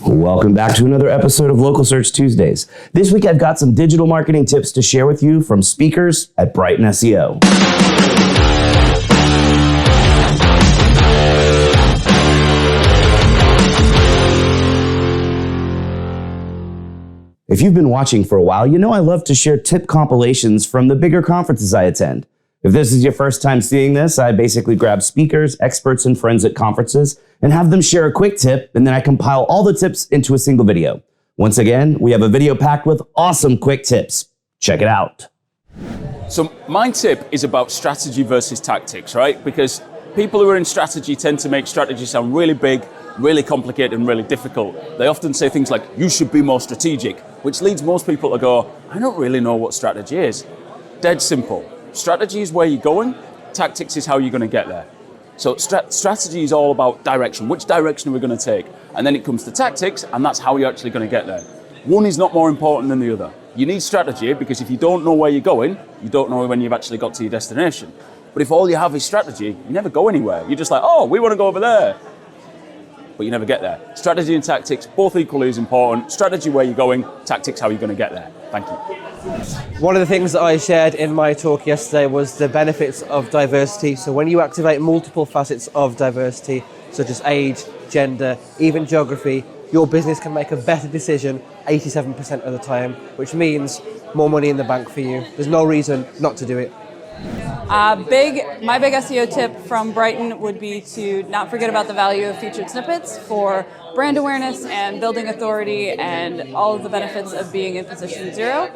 Welcome back to another episode of Local Search Tuesdays. This week I've got some digital marketing tips to share with you from speakers at Brighton SEO. If you've been watching for a while, you know I love to share tip compilations from the bigger conferences I attend. If this is your first time seeing this, I basically grab speakers, experts, and friends at conferences and have them share a quick tip, and then I compile all the tips into a single video. Once again, we have a video packed with awesome quick tips. Check it out. So my tip is about strategy versus tactics, right? Because people who are in strategy tend to make strategy sound really big, really complicated, and really difficult. They often say things like, you should be more strategic, which leads most people to go, I don't really know what strategy is. Dead simple. Strategy is where you're going, tactics is how you're going to get there. So strategy is all about direction. Which direction are we going to take? And then it comes to tactics, and that's how you're actually going to get there. One is not more important than the other. You need strategy because if you don't know where you're going, you don't know when you've actually got to your destination. But if all you have is strategy, you never go anywhere. You're just like, oh, we want to go over there. But you never get there. Strategy and tactics, both equally as important. Strategy where you're going, tactics how you're going to get there. Thank you. One of the things that I shared in my talk yesterday was the benefits of diversity. So when you activate multiple facets of diversity, such as age, gender, even geography, your business can make a better decision 87% of the time, which means more money in the bank for you. There's no reason not to do it. My big SEO tip from Brighton would be to not forget about the value of featured snippets for brand awareness and building authority and all of the benefits of being in position 0.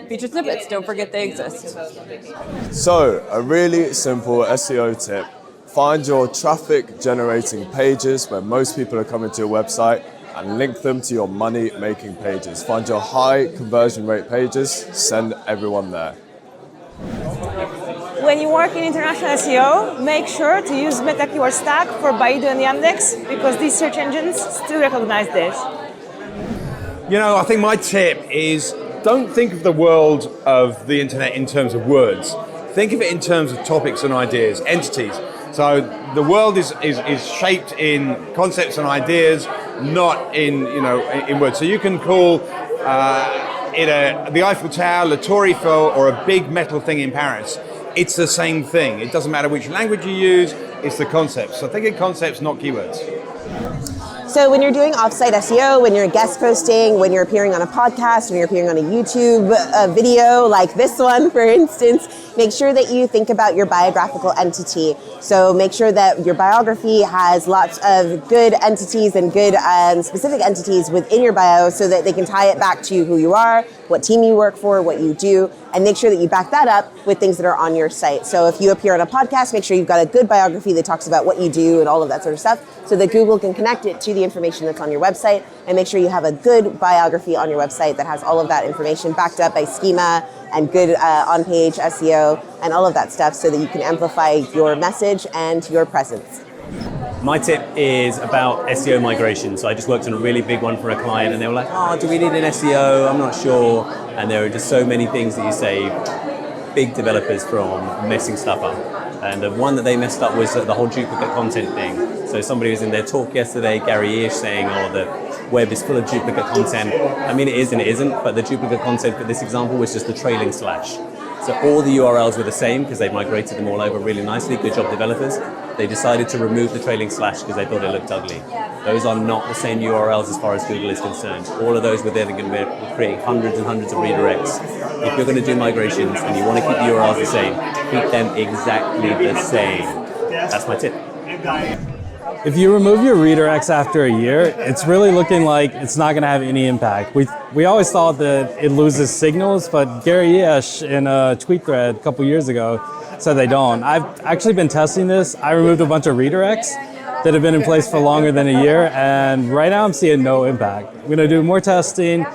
Featured snippets, don't forget they exist. So, a really simple SEO tip. Find your traffic generating pages where most people are coming to your website and link them to your money making pages. Find your high conversion rate pages, send everyone there. When you work in international SEO, make sure to use Meta Keyword Stack for Baidu and Yandex because these search engines still recognize this. You know, I think my tip is don't think of the world of the internet in terms of words. Think of it in terms of topics and ideas, entities. So the world is shaped in concepts and ideas, not in words. So you can call the Eiffel Tower, La Tour Eiffel, or a big metal thing in Paris. It's the same thing. It doesn't matter which language you use, it's the concepts. So think in concepts, not keywords. So when you're doing offsite SEO, when you're guest posting, when you're appearing on a podcast, when you're appearing on a YouTube video like this one, for instance, make sure that you think about your biographical entity. So make sure that your biography has lots of good entities and good specific entities within your bio so that they can tie it back to who you are, what team you work for, what you do, and make sure that you back that up with things that are on your site. So if you appear on a podcast, make sure you've got a good biography that talks about what you do and all of that sort of stuff so that Google can connect it to the information that's on your website, and make sure you have a good biography on your website that has all of that information backed up by schema and good on-page SEO and all of that stuff so that you can amplify your message and your presence. My tip is about SEO migration. So I just worked on a really big one for a client and they were like, oh, do we need an SEO? I'm not sure. And there are just so many things that you save big developers from messing stuff up. And the one that they messed up was the whole duplicate content thing. So somebody was in their talk yesterday, Gary Ish, saying, oh, the web is full of duplicate content. I mean, it is and it isn't, but the duplicate content for this example was just the trailing slash. So all the URLs were the same because they migrated them all over really nicely. Good job, developers. They decided to remove the trailing slash because they thought it looked ugly. Those are not the same URLs as far as Google is concerned. All of those were there, they're going to be creating hundreds and hundreds of redirects. If you're going to do migrations and you want to keep the URLs the same, keep them exactly the same. That's my tip. If you remove your redirects after a year, it's really looking like it's not going to have any impact. We always thought that it loses signals, but Gary Ish in a tweet thread a couple years ago said they don't. I've actually been testing this. I removed a bunch of redirects that have been in place for longer than a year, and right now I'm seeing no impact. I'm going to do more testing,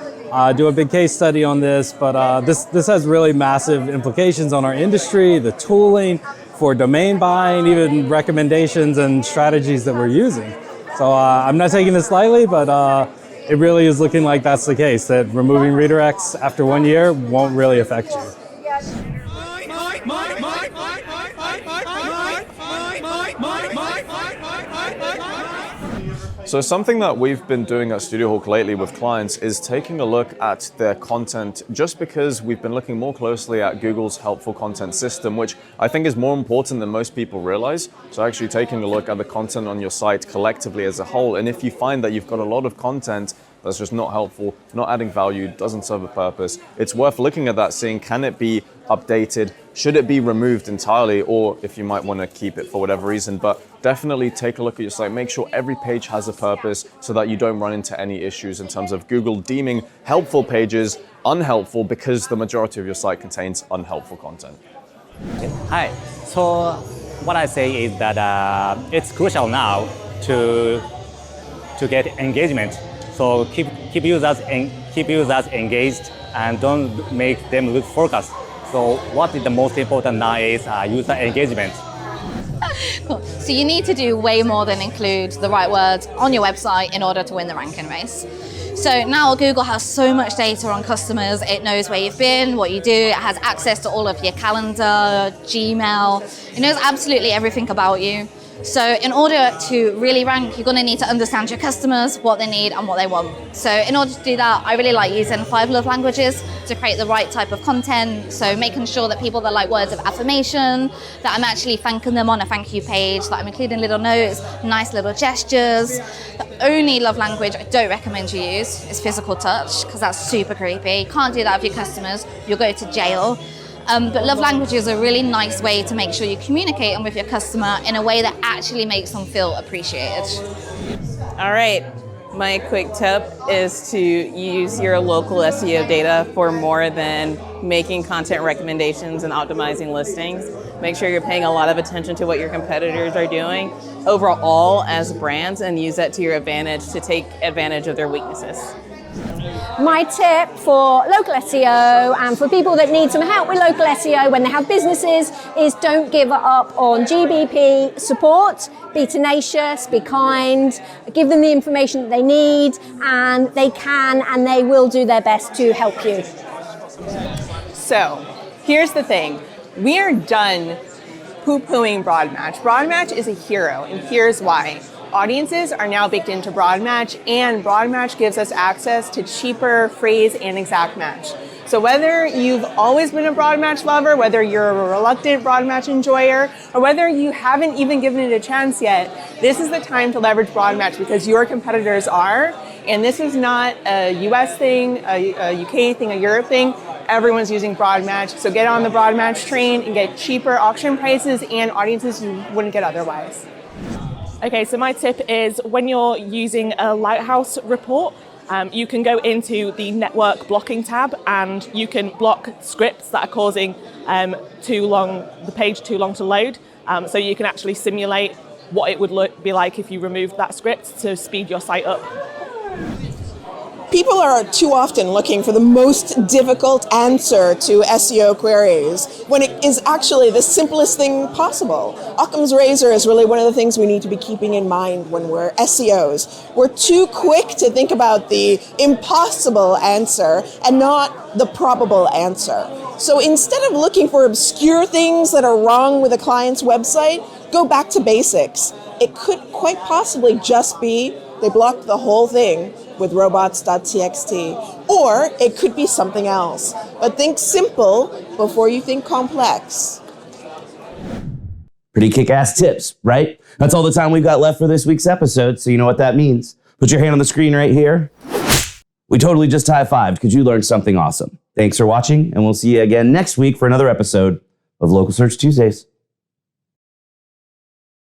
do a big case study on this, but this has really massive implications on our industry, the tooling, for domain buying, even recommendations and strategies that we're using. So I'm not taking this lightly, but it really is looking like that's the case, that removing redirects after 1 year won't really affect you. So something that we've been doing at Studio Hawk lately with clients is taking a look at their content, just because we've been looking more closely at Google's helpful content system, which I think is more important than most people realize. So actually taking a look at the content on your site collectively as a whole. And if you find that you've got a lot of content that's just not helpful, not adding value, doesn't serve a purpose, it's worth looking at that, seeing can it be updated, should it be removed entirely, or if you might want to keep it for whatever reason. But definitely take a look at your site, make sure every page has a purpose so that you don't run into any issues in terms of Google deeming helpful pages unhelpful because the majority of your site contains unhelpful content. Hi, so what I say is that it's crucial now to get engagement. So keep users engaged and don't make them lose focus. So what is the most important now is user engagement. Cool. So you need to do way more than include the right words on your website in order to win the ranking race. So now Google has so much data on customers. It knows where you've been, what you do. It has access to all of your calendar, Gmail. It knows absolutely everything about you. So in order to really rank, you're going to need to understand your customers, what they need and what they want. So in order to do that, I really like using 5 love languages to create the right type of content. So making sure that people that like words of affirmation, that I'm actually thanking them on a thank you page, that I'm including little notes, nice little gestures. The only love language I don't recommend you use is physical touch, because that's super creepy. You can't do that with your customers, you'll go to jail. But love language is a really nice way to make sure you're communicating with your customer in a way that actually makes them feel appreciated. All right, my quick tip is to use your local SEO data for more than making content recommendations and optimizing listings. Make sure you're paying a lot of attention to what your competitors are doing overall as brands and use that to your advantage to take advantage of their weaknesses. My tip for local SEO and for people that need some help with local SEO when they have businesses is don't give up on GBP support. Be tenacious, be kind, give them the information that they need, and they can and they will do their best to help you. So, here's the thing. We are done poo-pooing Broadmatch. Broadmatch is a hero, and here's why. Audiences are now baked into Broadmatch, and Broadmatch gives us access to cheaper phrase and exact match. So whether you've always been a Broadmatch lover, whether you're a reluctant Broadmatch enjoyer, or whether you haven't even given it a chance yet, this is the time to leverage Broadmatch because your competitors are, and this is not a US thing, a UK thing, a Europe thing. Everyone's using Broadmatch, so get on the Broadmatch train and get cheaper auction prices and audiences you wouldn't get otherwise. Okay, so my tip is when you're using a Lighthouse report, you can go into the network blocking tab and you can block scripts that are causing the page too long to load. So you can actually simulate what it would be like if you removed that script to speed your site up. People are too often looking for the most difficult answer to SEO queries when it is actually the simplest thing possible. Occam's razor is really one of the things we need to be keeping in mind when we're SEOs. We're too quick to think about the impossible answer and not the probable answer. So instead of looking for obscure things that are wrong with a client's website, go back to basics. It could quite possibly just be they blocked the whole thing with robots.txt, or it could be something else. But think simple before you think complex. Pretty kick-ass tips, right? That's all the time we've got left for this week's episode, so you know what that means. Put your hand on the screen right here. We totally just high-fived because you learned something awesome. Thanks for watching, and we'll see you again next week for another episode of Local Search Tuesdays.